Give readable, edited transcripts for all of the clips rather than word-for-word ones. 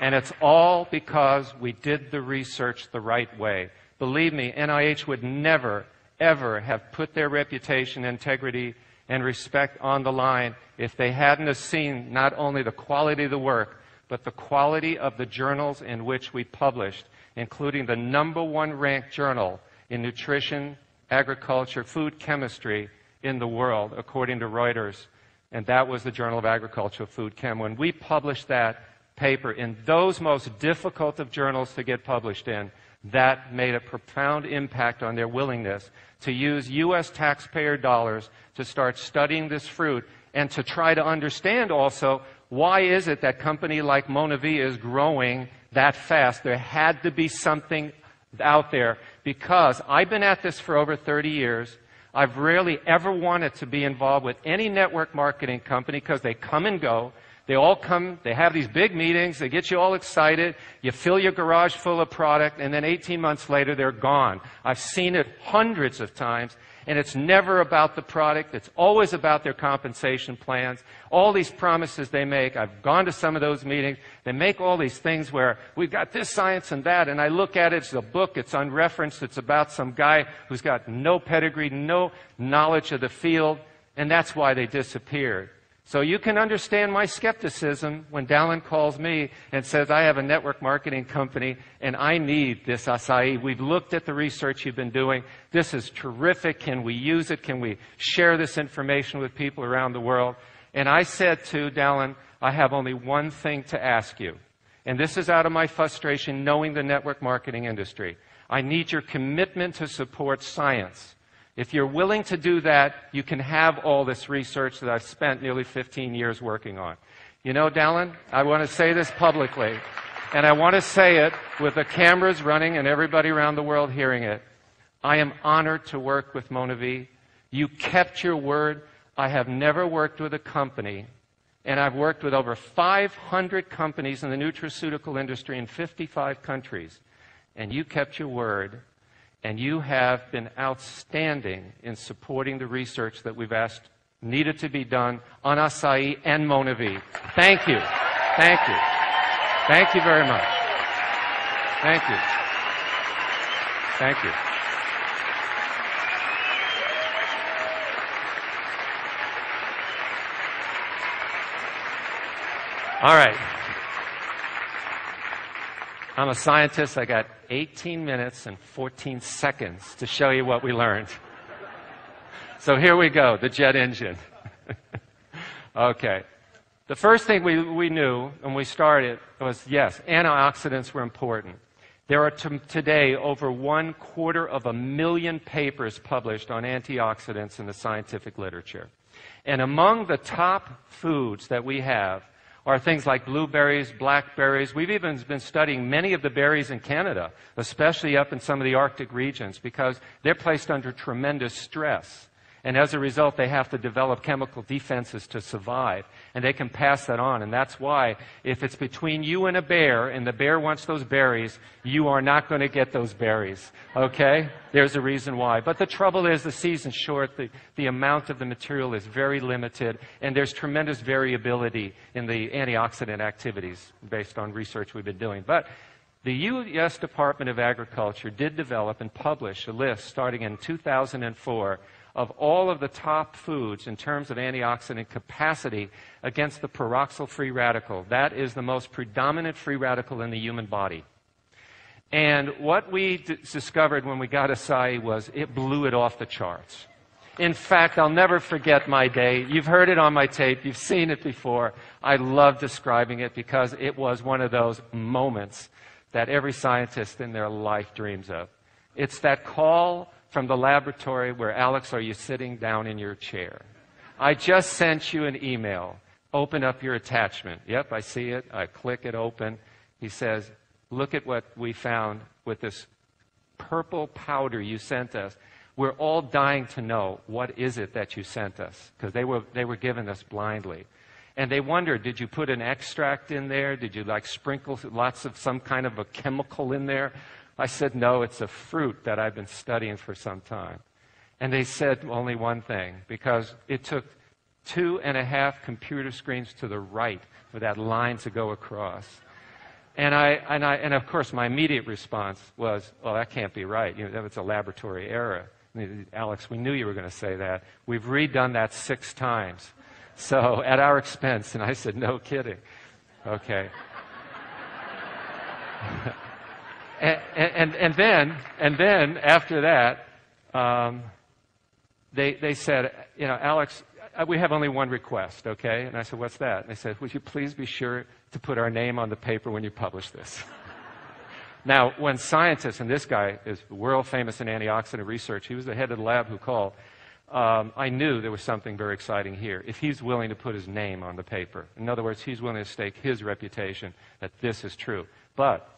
And it's all because we did the research the right way. Believe me, NIH would never, ever have put their reputation, integrity, and respect on the line if they hadn't have seen not only the quality of the work, but the quality of the journals in which we published, including the #1 ranked journal in nutrition, agriculture, food chemistry in the world, according to Reuters. And that was the Journal of Agricultural Food Chem. When we published that paper in those most difficult of journals to get published in, that made a profound impact on their willingness to use U.S. taxpayer dollars to start studying this fruit and to try to understand also why is it that a company like MonaVie is growing that fast. There had to be something out there, because I've been at this for over 30 years. I've rarely ever wanted to be involved with any network marketing company because they come and go. They all come, they have these big meetings, they get you all excited, you fill your garage full of product, and then 18 months later they're gone. I've seen it hundreds of times, and it's never about the product, it's always about their compensation plans. All these promises they make, I've gone to some of those meetings, they make all these things where we've got this science and that, and I look at it, it's a book, it's unreferenced, it's about some guy who's got no pedigree, no knowledge of the field, and that's why they disappeared. So you can understand my skepticism when Dallin calls me and says, I have a network marketing company and I need this acai. We've looked at the research you've been doing. This is terrific. Can we use it? Can we share this information with people around the world? And I said to Dallin, I have only one thing to ask you. And this is out of my frustration knowing the network marketing industry. I need your commitment to support science. If you're willing to do that, you can have all this research that I've spent nearly 15 years working on. You know, Dallin, I want to say this publicly, and I want to say it with the cameras running and everybody around the world hearing it. I am honored to work with MonaVie. You kept your word. I have never worked with a company, and I've worked with over 500 companies in the nutraceutical industry in 55 countries, and you kept your word. And you have been outstanding in supporting the research that we've asked needed to be done on acai and MonaVie. Thank you. Thank you. Thank you very much. Thank you. Thank you. All right. I'm a scientist. I got 18 minutes and 14 seconds to show you what we learned. So here we go, the jet engine. Okay. The first thing we knew when we started was, yes, antioxidants were important. There are today over 250,000 papers published on antioxidants in the scientific literature. And among the top foods that we have are things like blueberries, blackberries. We've even been studying many of the berries in Canada, especially up in some of the Arctic regions, because they're placed under tremendous stress. And as a result, they have to develop chemical defenses to survive. And they can pass that on. And that's why if it's between you and a bear, and the bear wants those berries, you are not going to get those berries. Okay? There's a reason why. But the trouble is the season's short. The amount of the material is very limited. And there's tremendous variability in the antioxidant activities based on research we've been doing. But the U.S. Department of Agriculture did develop and publish a list starting in 2004 of all of the top foods in terms of antioxidant capacity against the peroxyl free radical. That is the most predominant free radical in the human body. And what we discovered when we got acai was it blew it off the charts. In fact, I'll never forget my day. You've heard it on my tape. You've seen it before. I love describing it because it was one of those moments that every scientist in their life dreams of. It's that call from the laboratory where, Alex, are you sitting down in your chair? I just sent you an email. Open up your attachment. Yep, I see it. I click it open. He says, look at what we found with this purple powder you sent us. We're all dying to know what is it that you sent us, because they were given us blindly. And they wondered, did you put an extract in there? Did you sprinkle lots of some kind of a chemical in there? I said, no, it's a fruit that I've been studying for some time. And they said only one thing, because it took 2.5 computer screens to the right for that line to go across. And of course, my immediate response was, well, that can't be right. You know, it's a laboratory error. Alex, we knew you were going to say that. We've redone that 6 times. So at our expense. And I said, no kidding. Okay. and then after that, they said, you know, Alex, we have only one request, okay? And I said, what's that? And they said, would you please be sure to put our name on the paper when you publish this? Now, when scientists, and this guy is world famous in antioxidant research, he was the head of the lab who called, I knew there was something very exciting here. If he's willing to put his name on the paper. In other words, he's willing to stake his reputation that this is true. But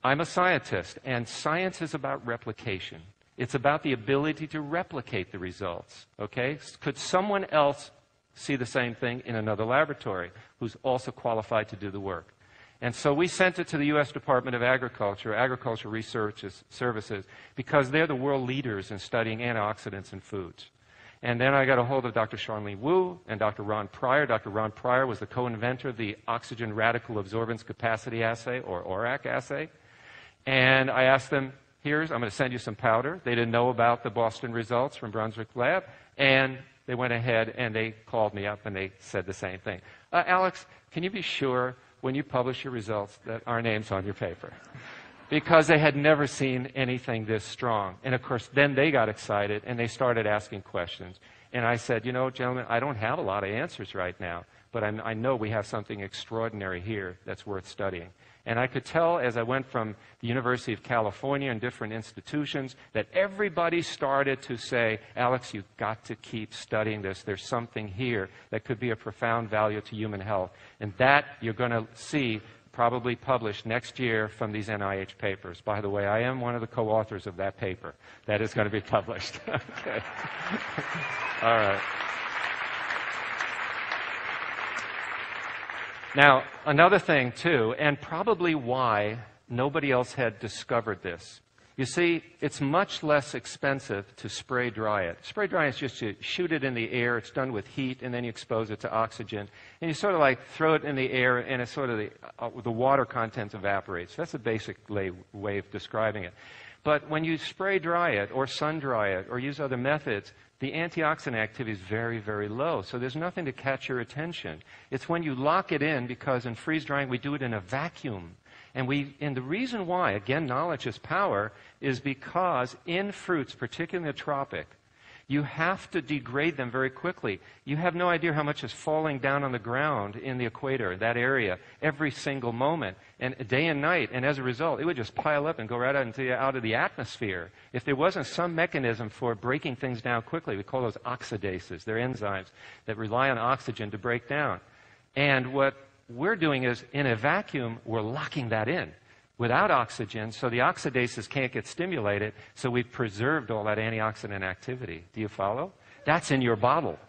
I'm a scientist, and science is about replication. It's about the ability to replicate the results, okay? Could someone else see the same thing in another laboratory who's also qualified to do the work? And so we sent it to the U.S. Department of Agriculture Research Services, because they're the world leaders in studying antioxidants in foods. And then I got a hold of Dr. Charlene Wu and Dr. Ron Pryor. Dr. Ron Pryor was the co-inventor of the Oxygen Radical Absorbance Capacity Assay, or ORAC assay. And I asked them, I'm going to send you some powder. They didn't know about the Boston results from Brunswick Lab. And they went ahead and they called me up and they said the same thing. Alex, can you be sure when you publish your results that our name's on your paper? Because they had never seen anything this strong. And of course, then they got excited and they started asking questions. And I said, you know, gentlemen, I don't have a lot of answers right now, but I know we have something extraordinary here that's worth studying. And I could tell as I went from the University of California and different institutions that everybody started to say, Alex, you've got to keep studying this. There's something here that could be of profound value to human health. And that you're going to see probably published next year from these NIH papers. By the way, I am one of the co-authors of that paper that is going to be published. Okay. All right. Now, another thing, too, and probably why nobody else had discovered this. You see, it's much less expensive to spray dry it. Spray dry is just to shoot it in the air. It's done with heat, and then you expose it to oxygen. And you sort of like throw it in the air, and it's sort of the water content evaporates. That's a basic way of describing it. But when you spray dry it, or sun dry it, or use other methods, the antioxidant activity is very, very low. So there's nothing to catch your attention. It's when you lock it in, because in freeze drying we do it in a vacuum. And the reason why, again, knowledge is power, is because in fruits, particularly in the tropic, you have to degrade them very quickly. You have no idea how much is falling down on the ground in the equator, that area, every single moment, and day and night. And as a result, it would just pile up and go right out of the atmosphere. If there wasn't some mechanism for breaking things down quickly, we call those oxidases. They're enzymes that rely on oxygen to break down. And what we're doing is, in a vacuum, we're locking that in without oxygen, so the oxidases can't get stimulated, so we've preserved all that antioxidant activity. Do you follow? That's in your bottle.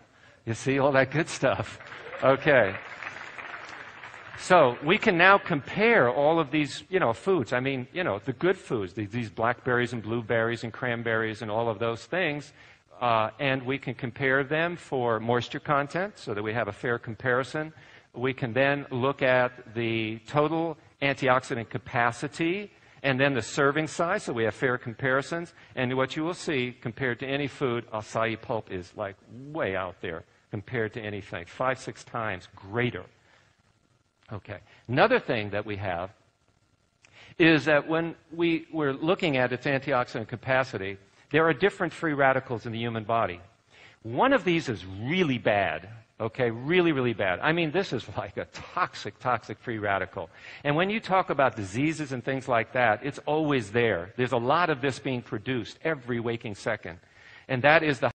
You see all that good stuff. Okay. So we can now compare all of these, foods. I mean, the good foods, these blackberries and blueberries and cranberries and all of those things, and we can compare them for moisture content so that we have a fair comparison. We can then look at the total antioxidant capacity and then the serving size, so we have fair comparisons. And what you will see, compared to any food, acai pulp is like way out there compared to anything, 5-6 times greater. Okay. Another thing that we have is that when we were looking at its antioxidant capacity, there are different free radicals in the human body. One of these is really bad. Okay, really, really bad. I mean, this is like a toxic free radical. And when you talk about diseases and things like that, it's always there. There's a lot of this being produced every waking second. And that is the